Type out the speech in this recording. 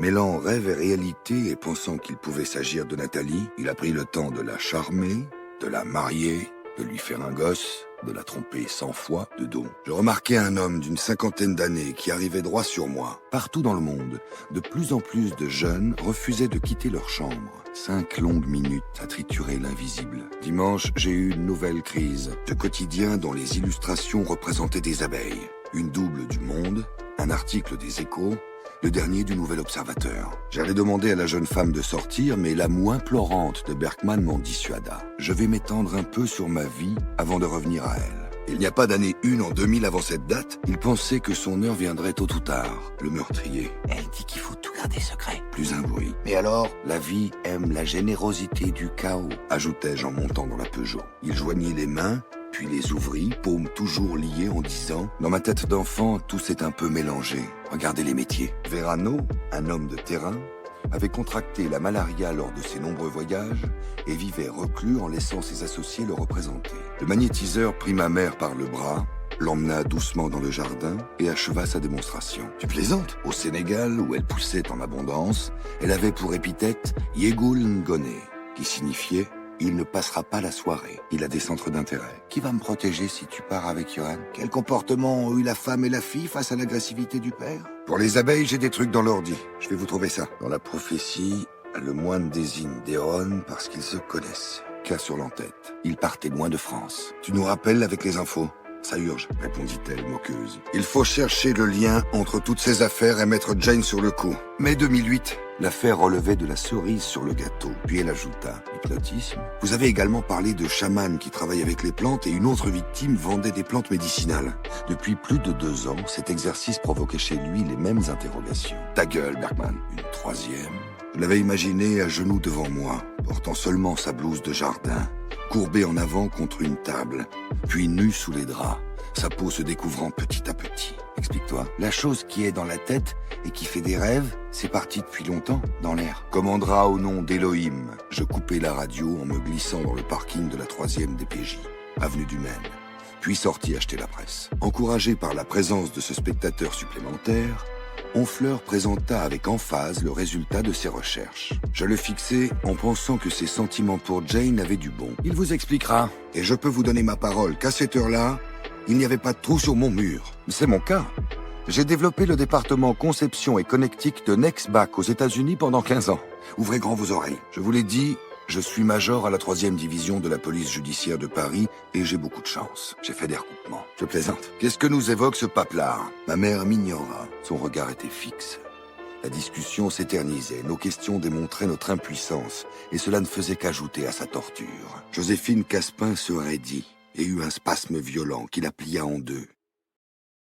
Mêlant rêve et réalité et pensant qu'il pouvait s'agir de Nathalie, il a pris le temps de la charmer, de la marier, de lui faire un gosse, de la tromper 100 fois de dos. Je remarquais un homme d'une 50aine d'années qui arrivait droit sur moi. Partout dans le monde, de plus en plus de jeunes refusaient de quitter leur chambre. 5 longues minutes à triturer l'invisible. Dimanche, j'ai eu une nouvelle crise de quotidien dont les illustrations représentaient des abeilles. Une double du Monde, un article des Échos, le dernier du Nouvel Observateur. J'allais demander à la jeune femme de sortir, mais la moue implorante de Berkman m'en dissuada. Je vais m'étendre un peu sur ma vie avant de revenir à elle. Il n'y a pas d'année 1 en 2000 avant cette date. Il pensait que son heure viendrait tôt ou tard. Le meurtrier. Elle dit qu'il faut tout garder secret. Plus un bruit. Mais alors, la vie aime la générosité du chaos, ajoutai-je en montant dans la Peugeot. Il joignit les mains, puis les ouvrit, paumes toujours liées en disant « Dans ma tête d'enfant, tout s'est un peu mélangé. Regardez les métiers. » Verano, un homme de terrain, avait contracté la malaria lors de ses nombreux voyages et vivait reclus en laissant ses associés le représenter. Le magnétiseur prit ma mère par le bras, l'emmena doucement dans le jardin et acheva sa démonstration. Tu plaisantes? Au Sénégal, où elle poussait en abondance, elle avait pour épithète « Yegoul Ngone », qui signifiait il ne passera pas la soirée. Il a des centres d'intérêt. Qui va me protéger si tu pars avec Johan? Quel comportement ont eu la femme et la fille face à l'agressivité du père? Pour les abeilles, j'ai des trucs dans l'ordi. Je vais vous trouver ça. Dans la prophétie, le moine désigne Déron parce qu'ils se connaissent. Cas sur l'entête. Ils partaient loin de France. Tu nous rappelles avec les infos? Ça urge, répondit-elle moqueuse. Il faut chercher le lien entre toutes ces affaires et mettre Jane sur le coup. Mai 2008. L'affaire relevait de la cerise sur le gâteau. Puis elle ajouta, hypnotisme. Vous avez également parlé de chaman qui travaille avec les plantes et une autre victime vendait des plantes médicinales. Depuis plus de 2 ans, cet exercice provoquait chez lui les mêmes interrogations. Ta gueule, Berkman. Une troisième. Je l'avais imaginé à genoux devant moi, portant seulement sa blouse de jardin, courbé en avant contre une table, puis nu sous les draps, sa peau se découvrant petit à petit. Explique-toi. La chose qui est dans la tête et qui fait des rêves, c'est parti depuis longtemps, dans l'air. Commandera au nom d'Elohim. Je coupais la radio en me glissant dans le parking de la 3e DPJ, avenue du Maine, puis sortis acheter la presse. Encouragé par la présence de ce spectateur supplémentaire, Honfleur présenta avec emphase le résultat de ses recherches. Je le fixai en pensant que ses sentiments pour Jane avaient du bon. Il vous expliquera, et je peux vous donner ma parole qu'à cette heure-là, il n'y avait pas de trou sur mon mur. C'est mon cas. J'ai développé le département conception et connectique de Nextback aux États-Unis pendant 15 ans. Ouvrez grand vos oreilles. Je vous l'ai dit, je suis major à la 3e division de la police judiciaire de Paris et j'ai beaucoup de chance. J'ai fait des recoupements. Je plaisante. Qu'est-ce que nous évoque ce pape-là? Ma mère m'ignora. Son regard était fixe. La discussion s'éternisait, nos questions démontraient notre impuissance et cela ne faisait qu'ajouter à sa torture. Joséphine Caspin se raidit et eut un spasme violent qui la plia en deux.